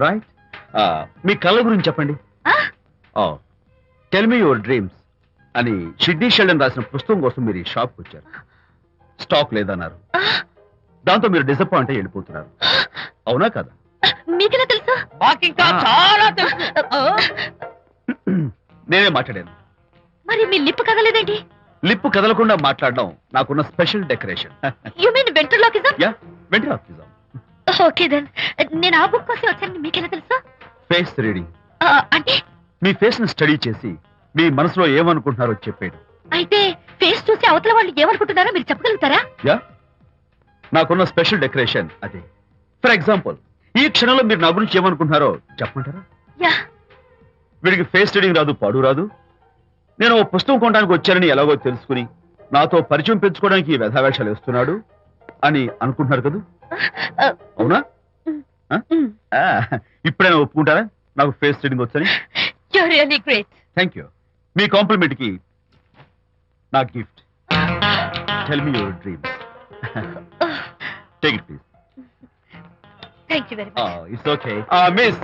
Right. మీ కళ్ళ గురించి చెప్పండి. టెల్ మీ యువర్ డ్రీమ్స్ అని షిడ్నీ షెల్డన్ రాసిన పుస్తకం కోసం మీరు ఈ షాప్కి వచ్చారు. స్టాక్ లేదన్నారు. దాంతో మీరు డిసప్పాయింట్ అయ్యి వెళ్ళిపోతున్నారు. అవునా కదా? మీకెలా తెలుసు? మాకింకా చాలా తెలుసు. నేనే మాట్లాడాను. మరి మీ లిప్ కదలేదేంటి? లిప్పు కదలకుండా మాట్లాడడం నాకున్న special decoration. You mean ventriloquism? Yeah, ventriloquism. Okay then. నేను ఆ బుక్ కోసం వచ్చాను. మీకెలా తెలుసు? Face reading. అంటే మీ ఫేస్ ని స్టడీ చేసి మీ మనసులో ఏమనుకుంటున్నారో చెప్పాడు. అయితే ఫేస్ చూసి అవతల వాళ్ళు ఏమనుకుంటున్నారో మీరు చెప్పగలుగుతారా? యా, నాకున్న స్పెషల్ డెకరేషన్ అదే. ఫర్ ఎగ్జాంపుల్, ఈ క్షణంలో మీరు నా గురించి ఏమనుకుంటున్నారో చెప్పమంటారా? యా. వీడికి ఫేస్ రీడింగ్ రాదు, పాడు రాదు. నేను ఓ పుస్తకం కొనడానికి వచ్చానని ఎలాగో తెలుసుకుని నాతో పరిచయం పెంచుకోవడానికి ఈ వ్యధావేషాలు వేస్తున్నాడు అని అనుకుంటున్నారు కదా? అవునా? ఇప్పుడైనా ఒప్పుకుంటారా నాకు ఫేస్ రీడింగ్ వచ్చని? You really great. Thank you. మీ కాంప్లిమెంట్ కి నా గిఫ్ట్. Tell me your dreams. Take it please. Thank you very much. It's okay. Miss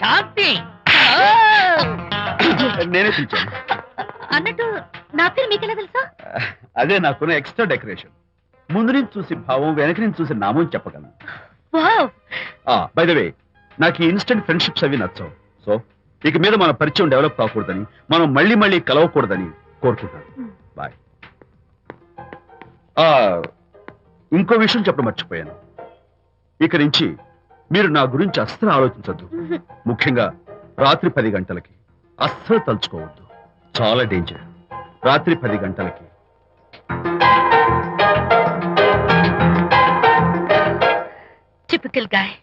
Shanti. నేనే పిలిచాను. అన్నట్టు నా పేరు మీకెలా తెలుసా? అదే నాకున్న ఎక్స్ట్రా డెకరేషన్. ముందు నుంచి చూసి భావం, వెనక నుంచి చూసి నామం చెప్పగలను. వావ్. బై ద వే, నాకు ఈ ఇన్స్టెంట్ ఫ్రెండ్షిప్స్ అవి నచ్చవు. సో ఇక మీద మన పరిచయం డెవలప్ కాకూడదని, మనం మళ్ళీ మళ్ళీ కలవకూడదని కోరుకుంటాను. బాయ్. ఇంకో విషయం చెప్పడం మర్చిపోయాను. ఇక నుంచి మీరు నా గురించి అస్సలు ఆలోచించద్దు. ముఖ్యంగా రాత్రి 10 గంటలకి అస్సలు తలుచుకోవద్దు. చాలా డేంజర్. రాత్రి 10 గంటలకి. Typical guy.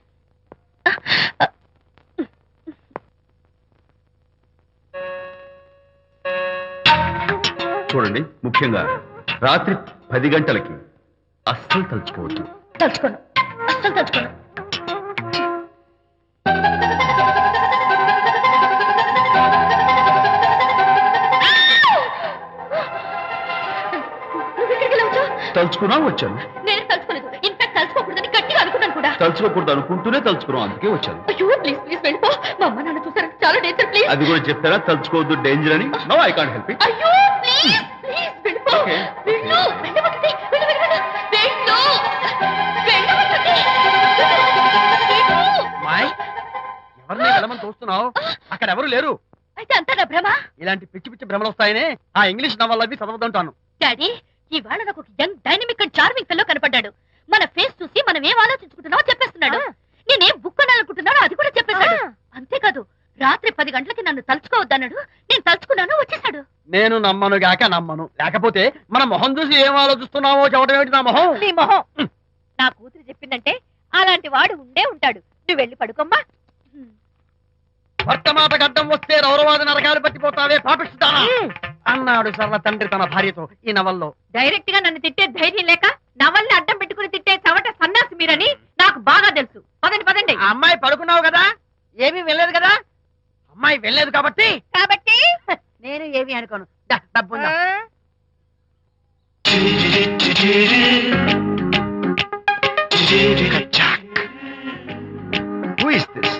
చూడండి, ముఖ్యంగా రాత్రి 10 గంటలకి అస్సలు తలుచుకోవద్దు. తలుచుకోను, అస్సలు తలుచుకోను. తలుచుకున్నా వచ్చాను. నేను తలుచుకోలేదు. ఇన్ఫాక్ట్ తలుచుకోకూడదని గట్టిగా అనుకున్నాను కూడా. తలుచుకోకూడదు అనుకుంటూనే తలుచుకున్నాం, అందుకే వచ్చాను. అయ్యో ప్లీజ్ ప్లీజ్ వెళ్ళిపో. మా అమ్మ నాన్న చూసారు, చాలా డేంజర్. ప్లీజ్. అది కూడా చెప్తారా తలుచుకోవద్దు డేంజర్ అని? No, I can't help it. అయ్యో ప్లీజ్ ప్లీజ్ వెళ్ళిపో. Okay. వెళ్ళు. వెళ్ళమంటుంది. వెళ్ళు వెళ్ళు వెళ్ళు. వెళ్ళు. వెళ్ళమంటుంది. వెళ్ళు. మాయ్, ఎవరిని వెళ్ళమని చూస్తున్నావు? అక్కడ ఎవరు లేరు. అయితే అంతా నా భ్రమ? ఇలాంటి పిచ్చి పిచ్చి భ్రమలు వస్తాయనే ఆ ఇంగ్లీష్ నవల్ అవి చదవదంటాను. డాడీ, ఇవాళ నాకు ఒక young dynamic and charming fellow కనపడ్డాడు. మన ఫేస్ చూసి మనం ఏం ఆలోచించుకుంటున్నామో చెప్పేస్తున్నాడు. నేనేం బుక్ కొనాలనుకుంటున్నానో అది కూడా చెప్పేశాడు. అంతేకాదు, రాత్రి 10 గంటలకి నన్ను తలుచుకోవద్దన్నాడు. నేను తలుచుకున్నాను, వచ్చేసాడు. నేను నమ్మను గాక నమ్మను. లేకపోతే మన మొహం చూసి ఏం ఆలోచిస్తున్నావో చెప్పడం ఏమిటి నా మొహం? నీ మొహం. నా కూతురు చెప్పిందంటే అలాంటి వాడు ఉండే ఉంటాడు. నువ్వు వెళ్ళి పడుకోమ్మా. భర్తమాట గడ్డం వస్తే రౌరవాద నరకాలు పట్టిపోతావే పాపిస్తానా అన్నాడు సరళ తండ్రి తన భార్యతో ఈ నవల్లో. డైరెక్ట్ గా నన్ను తిట్టే ధైర్యం లేక నవల్ని అడ్డం పెట్టుకుని తిట్టే చవట సన్నాసి మీరని నాకు బాగా తెలుసు. పదండి పదండి. ఆ అమ్మాయి పడుకున్నావు కదా, ఏమీ వెళ్ళలేదు కదా. అమ్మాయి వెళ్ళలేదు కాబట్టి కాబట్టి నేను ఏమీ అనుకోను. డబ్బు ఉందా? Who is this?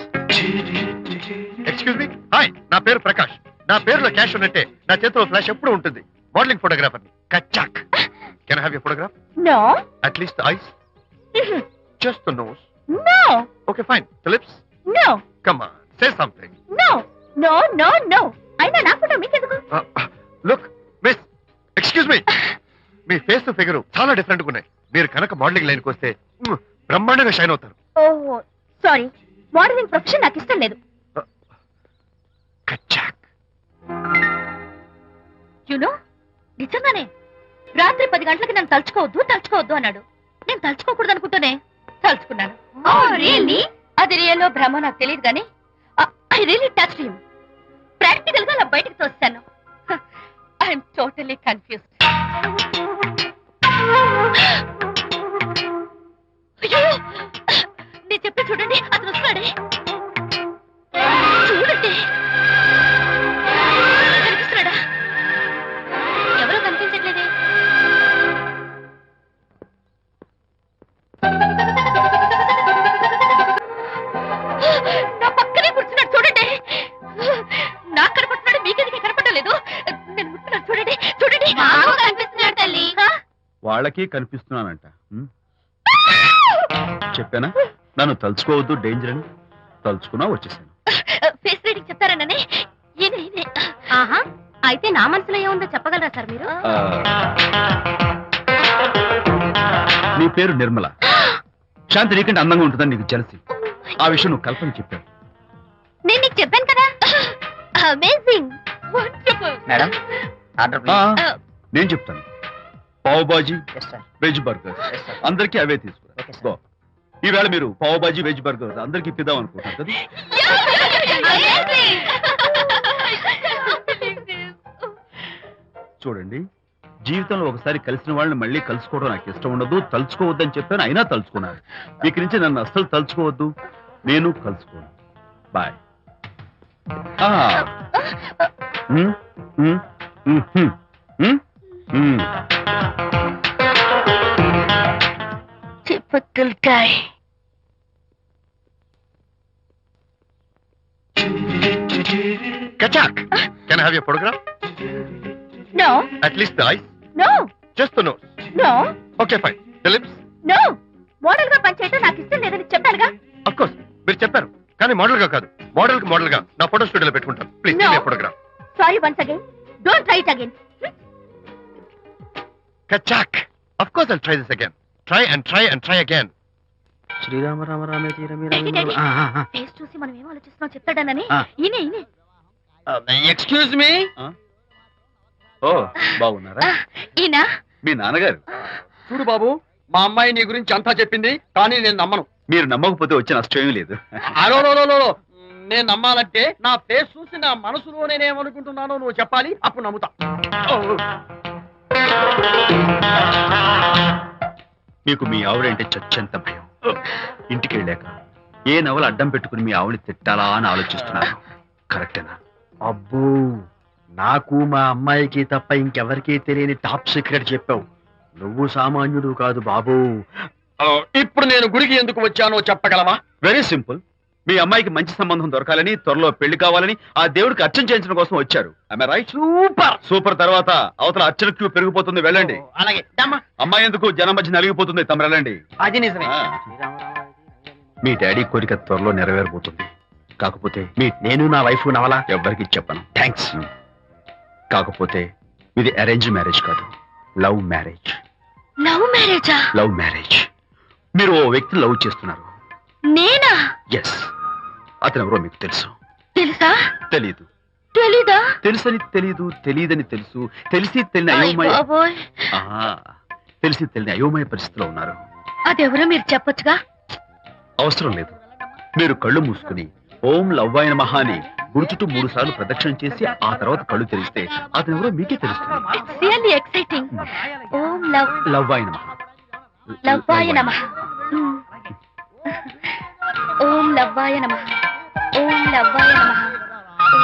Excuse me. Hi, నా పేరు ప్రకాష్. నా పేరులో క్యాష్ ఉన్నట్టే నా చేతిలో ఫ్లాష్ ఎప్పుడు ఉంటుంది. మోడలింగ్ ఫోటోగ్రాఫర్ ని. కచ్చాక్. Can I have your photograph? No. At least the eyes, just the nose. No. Okay fine. The lips? No. Come on, say something. No no no no. అయినా నా ఫోటో మీకెందుకు? Look miss, excuse me. మీ face figure చాలా different గా ఉన్నాయి. మీరు కనుక modelling లైన్కి వస్తే బ్రహ్మాండంగా షైన్ అవుతారు. ఓహో సారీ, మోడలింగ్ ప్రొఫెషన్ నాకు ఇష్టం లేదు. కచ్చాక్. యునో, నిజంగానే రాత్రి 10 గంటలకి నన్ను తలుచుకోవద్దు అన్నాడు. నేను తలుచుకోకూడదు అనుకుంటూనే తలుచుకున్నాను. రియల్లీ? అది రియల్లో భ్రమ నాకు తెలియదు కానీ I really touched him. Practical గా అలా బయటకు తోస్తాను. I'm totally confused. అయ్యో, నేను చెప్పి చూడండి, అతను వస్తున్నాడే. చూడండి, కనిపిస్తున్నాడా? ఎవరో కనిపించట్లేదే. వాళ్ళకి కనిపిస్తున్నానంట. చెప్పానా నన్ను తలుచుకోవద్దు డేంజర్ అని? తలుచుకున్నా వచ్చేసాను. ఫేస్ రీడింగ్ చెప్తారననే ఈయనే. ఆహా, అయితే నా మనసులో ఏముందో చెప్పగలరా సార్ మీరు? నీ పేరు నిర్మల. శాంతి నీకంటే అందంగా ఉంటుందని నీకు తెలిసి ఆ విషయం నువ్వు కల్పన చెప్పావు. నేను నీకు చెప్పాను కదా. Amazing, wonderful. Madam order please. నేను చెప్తాను. Pav bhaji, yes sir. Veg burger Yes, sir. అందరికీ అవే తీసుకురా. Okay, sir. గో. ఈవేళ మీరు పావ్ బాజీ వెజ్ బర్గర్ అందరికీ ఇద్దాం అనుకుంటున్నారు కదా? చూడండి, జీవితంలో ఒకసారి కలిసిన వాళ్ళని మళ్ళీ కలుసుకోవడం నాకు ఇష్టం ఉండదు. తలుచుకోవద్దని చెప్పాను, అయినా తలుచుకున్నాను. ఇక నుంచి నన్ను అస్సలు తలుచుకోవద్దు, నేను కలుసుకోను. Bye. Typical guy. Kachak, can I have your photograph? No, At least the eyes, no, just the nose. no, Okay, fine. The lips? no. Model గా పనిచేయటం నాకు ఇష్టం లేదని చెప్పానుగా. Of course. మీరు చెప్పారు కానీ మోడల్ గా కాదు. మోడల్ గా నా ఫోటో స్టూడియోలో పెట్టుకుంటాను. Please No. Photograph. Sorry once again. Don't try it again. Kachak. Of course I'll try this again. Try and try and try again. Srirama Rama రామే తీరమే Daddy, daddy. ఫేస్ చూసి మనం ఏం ఆలోచిస్తున్నాం చెప్తాడనని. ఆ. ఈయనే. Excuse me. ఓ బాగున్నారా? ఈయన మీ నాన్నగారు. చూడు బాబు, మా అమ్మాయి నీ గురించి అంతా చెప్పింది కానీ నేను నమ్మను. మీరు నమ్మకపోతే వచ్చే నష్టం ఏమీ లేదు. అలో నేను నమ్మాలంటే నా ఫేస్ చూసి నా మనసులో నేనేమనుకుంటున్నానో నువ్వు చెప్పాలి, అప్పుడు నమ్ముతా. మీకు మీ ఆవిడంటే చచ్చెంత భయం. ఇంటికి వెళ్ళాక ఏ నవల అడ్డం పెట్టుకుని మీ ఆవిడని తిట్టాలా అని ఆలోచిస్తున్నాను. కరెక్టేనా? అబ్బో, నాకు మా అమ్మాయికి తప్ప ఇంకెవరికీ తెలియని టాప్ సీక్రెట్ చెప్పావు. నువ్వు సామాన్యుడు కాదు బాబు. ఇప్పుడు నేను గుడికి ఎందుకు వచ్చానో చెప్పగలవా? Very simple. మీ అమ్మాయికి మంచి సంబంధం దొరకాలని, త్వరలో పెళ్లి కావాలని ఆ దేవుడికి అర్చన చేయించడం కోసం వచ్చారు. రైట్? సూపర్. తర్వాత అవతల అర్చన క్యూ పెరిగిపోతుంది, వెళ్ళండి. అలాగే అమ్మాయి ఎందుకు జనం మధ్య నలిగిపోతుంది, తమ వెళ్ళండి. అది నిజమే. ఆ. మీ డాడీ కోరిక త్వరలో నెరవేరబోతుంది. కాకపోతే నేను నా వైఫ్ నవలా ఎవ్వరికి చెప్పను. థ్యాంక్స్. కాకపోతే ఇది అరేంజ్ మ్యారేజ్ కాదు, లవ్ మ్యారేజ్. లవ్ మ్యారేజా? Love marriage. మీరు ఓ వ్యక్తి లవ్ చేస్తున్నారు. నేనా? ఎస్. అతను ఎవరో మీకు తెలుసు. తెలుసా? తెలీదు. తెలీదా? తెలుసని తెలీదు, తెలియదని తెలుసు, తెలిసి తెలియని అయోమయ బాబోయ్, తెలిసి తెలియని అయోమయ పరిస్థితిలో ఉన్నారు. అదెవరో మీరు చెప్పొచ్చుగా. అవసరం లేదు. మీరు కళ్ళు మూసుకుని ఓం లవ్వాయ నమః అని గుడి చుట్టూ 3 సార్లు ప్రదక్షిణ చేసి ఆ తర్వాత కళ్ళు తెరిస్తే అతను ఎవరో మీకే తెలుస్తుంది. It's really exciting. ఓం లవ్వాయ నమః. లవ్వాయ నమః. ఓం లవ్వాయ నమః. ఓం లవ్వాయ నమః.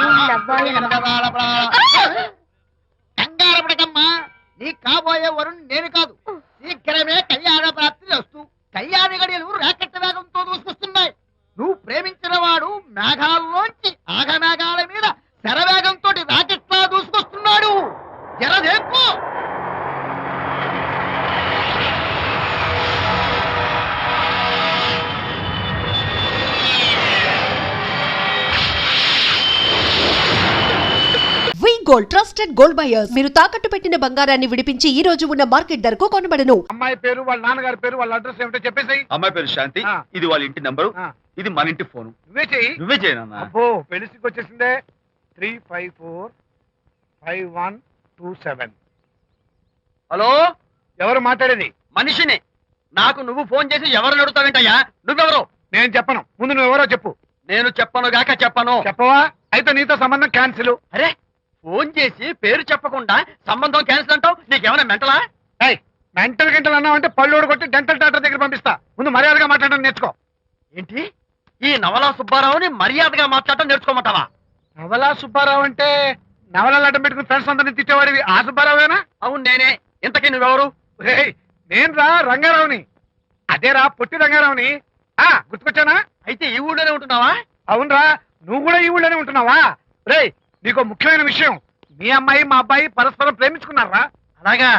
ఓం లవ్వాయ నమః. కంగారు పడకమ్మా, నీ కాబోయే వరుణ్ నేను కాదు. శీఘ్రమే కళ్యాణ ప్రాప్తి వస్తూ కళ్యాణ గడియలు రాకెట్ వేగంతో దూసుకొస్తున్నాయి. నువ్వు ప్రేమించిన వాడు మేఘాల్లోంచి ఆగమేఘాల మీద శరవేగంతో రాకెట్లా దూసుకొస్తున్నాడు. జరదేక్కో. Gold trusted gold buyers. మీరు తాకట్టు పెట్టిన బంగారాన్ని విడిపించి ఈ రోజు ఉన్న మార్కెట్ ధరకు కొనబడను. అమ్మాయి పేరు, వాళ్ళ నాన్నగారి పేరు, వాళ్ళ అడ్రస్ ఏమిటో చెప్పేసి. అమ్మాయి పేరు శాంతి. ఆ. ఇది వాళ్ళ ఇంటి నంబరు. ఆ. ఇది మన ఇంటి ఫోను. నువ్వే చెయ్యి. నువ్వే చేయనన్నా. అబ్బో, పెళ్లికి వచ్చేసిందే. 3545127. హలో, ఎవరు మాట్లాడేది? మనిషిని. నాకు నువ్వు ఫోన్ చేసి ఎవరు అడుగుతావేంటయ్యా? నువ్వెవరు? నేను చెప్పను. ముందు నువ్వెవరో చెప్పు. నేను చెప్పను గాక చెప్పను. చెప్పవా? అయితే నీతో సంబంధం క్యాన్సిల్. అరే, ఫోన్ చేసి పేరు చెప్పకుండా సంబంధం క్యాన్సిల్ అంటావు? నీకేమైనా మెంటలా? మెంటల్ గంటలు అన్నావంటే పళ్ళు కొట్టి డెంటల్ డాక్టర్ దగ్గర పంపిస్తా. ముందు మర్యాదగా మాట్లాడడం నేర్చుకో. ఏంటి, ఈ నవలా సుబ్బారావుని మర్యాదగా మాట్లాడటం నేర్చుకోమంటావా? నవలా సుబ్బారావు అంటే నవలాలు అడ్డం పెట్టుకుని ఫ్రెండ్స్ అందరినీ తిట్టేవాడివి ఆ సుబ్బారావేనా? అవును నేనే. ఇంతకీ నువ్వెవరు? నేను రంగారావుని. అదేరా, పొట్టి రంగారావుని. గుర్తుకొచ్చానా? అయితే ఈ ఊళ్ళోనే ఉంటున్నావా? అవునరా, నువ్వు కూడా ఈ ఊళ్ళోనే ఉంటున్నావా? రేయ్, నీకు ముఖ్యమైన విషయం. మీ అమ్మాయి మా అబ్బాయి పరస్పరం ప్రేమించుకున్నారా? అలాగా?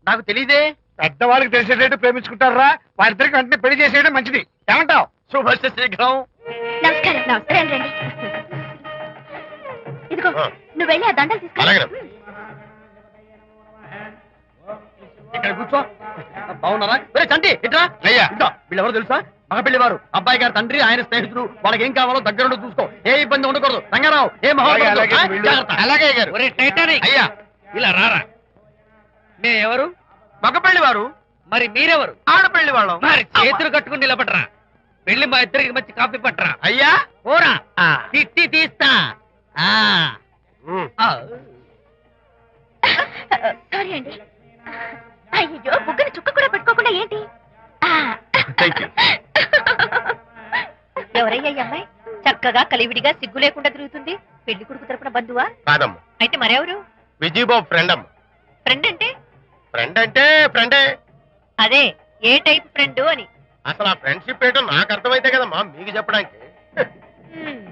నాకు తెలీదే. పెద్దవాళ్ళకి తెలిసేటట్టు ప్రేమించుకుంటారా వారిద్దరికి వెంటనే పెళ్లి చేసేయడం మంచిది ఏమంటావు? శుభస్య శీఘ్రం. నమస్కారం నమస్కారం రండి ఇదిగో నువ్వు వెళ్ళి ఆ దండలు తీసుకురా ఇక్కడ కూర్చో. బాగున్నారా? ఒరే చంటి ఇట్రా. అయ్యా. ఇద్దా వీళ్ళెవరో తెలుసా? మగ పెళ్లి వారు, అబ్బాయి గారి తండ్రి, ఆయన స్నేహితుడు. వాళ్ళకి ఏం కావాలో దగ్గరుండి చూసుకో. ఏ ఇబ్బంది ఉండకూడదు. రంగారావు ఏ అలాగే, అలాగే గారు. అయ్యా ఇలా రారా. ఎవరు? మగ పెళ్లి వారు. మరి మీరెవరు? ఆడపెళ్లి వాళ్ళం. మరి చేతులు కట్టుకుని నిలబడరా. వెళ్ళి మా ఇద్దరికి మంచి కాఫీ పట్టరా. అయ్యా పోరా తిట్టి తీస్తా. సారీ అండి అయ్యో బుగ్గని చుక్క కూడా పెట్టుకోకుండా ఏంటి థ్యాంక్ యూ. ఎవరయ్యా ఈ అమ్మాయి చక్కగా కలివిడిగా సిగ్గు లేకుండా తిరుగుతుంది? పెళ్లి కొడుకు తరపున బంధువా? కాదమ్మా, అయితే మరెవరు? విజయబాబు ఫ్రెండ్ అమ్మా. ఫ్రెండ్ అంటే? ఫ్రెండ్ అంటే ఫ్రెండే. అదే ఏ టైప్ ఫ్రెండ్ అని. అసలు ఆ ఫ్రెండ్షిప్ ఏంటో నాకు అర్థమైతే కదమ్మా మీకు చెప్పడానికి. హ్మ్.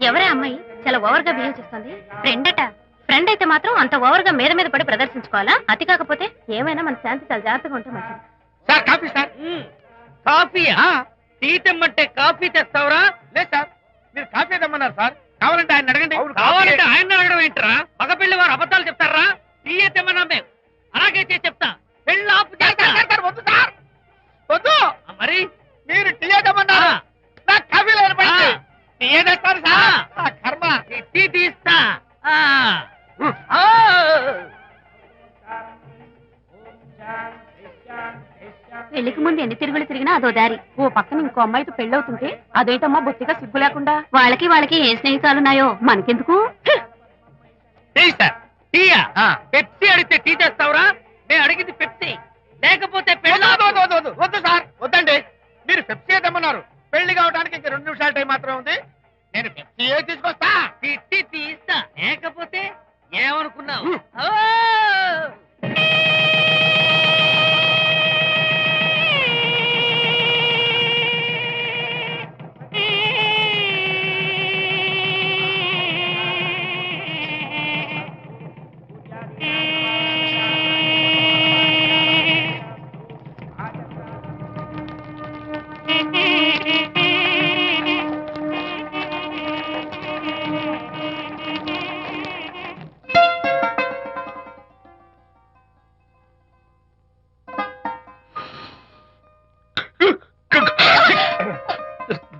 ఎవరే అమ్మాయి చాలా ఓవర్ గా బిహేవ్ చేస్తుంది? ఫ్రెండ్ అట. ఫ్రెండ్ అయితే మాత్రం అంత ఓవర్ గా మీద మీద పడి ప్రదర్శించుకోవాలా? అతి కాకపోతే ఏమైనా మన శాంతి చాలా జాగ్రత్తగా ఉంటే మంచిది. Sir coffee sir. కాఫీయా? టీ తెమ్మంటే కాఫీ తెస్తావురా? లేదు సార్, మీరు కాఫీ తెమ్మన్నారు సార్. కావాలంటే ఆయన అడగండి. కావాలంటే ఆయన అడగడం ఏంట్రా? మగ పెళ్లి వారు అబద్ధాలు చెప్తారా? టీ తెమ్మన్నా మేము అలాగే చేసి చెప్తా. పెళ్ళి ఆపు చేస్తా. వద్దు సార్, వద్దు. మరి మీరు టీ తెమ్మన్నారు, నాకు కాఫీ లేదు. టీ తెస్తారు సార్. ఆ కర్మ. టీ తీస్తా. పెళ్లికి ముందు ఎన్ని తిరుగులు తిరిగినా అదో దారి. ఓ పక్కన ఇంకో అమ్మాయితో పెళ్ళవుతుంటే అదేంటమ్మా బొత్తిగా సిగ్గు లేకుండా? వాళ్ళకి ఏ స్నేహితాలున్నాయో మనకెందుకు? Tea sir. టీయా? పెప్సీ అడిగితే టీ చేస్తావురా? మేము అడిగింది పెప్సీ, లేకపోతే పెళ్ళి ఆపు. వద్దు సార్, వద్దండి. మీరు పెప్సీ తెమ్మన్నారు. పెళ్లి కావడానికి ఇంక 2 నిమిషాల టైం మాత్రమే ఉంది. నేను పెప్సీ తీసుకొస్తా. తిట్టి తీస్తా. లేకపోతే ఏమనుకున్నావు?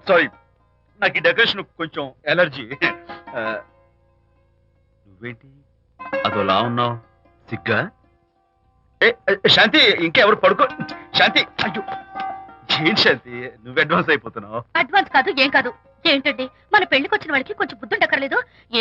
సారీ, నాకు ఈ డెకరేషన్ కొంచెం ఎలర్జీ. నువ్వేంటి అదోలా ఉన్నావు? సిగ్గా? శాంతి, ఇంకెవరు పడుకో. శాంతి, అయ్యో ఏంటి శాంతి, నువ్వు అడ్వాన్స్ అయిపోతున్నావు. అడ్వాన్స్ కాదు ఏం కాదు. ఏంటండి మన పెళ్లికి వచ్చిన వాళ్ళకి కొంచెం బుద్ధుండక్కర్లేదు? ఏదో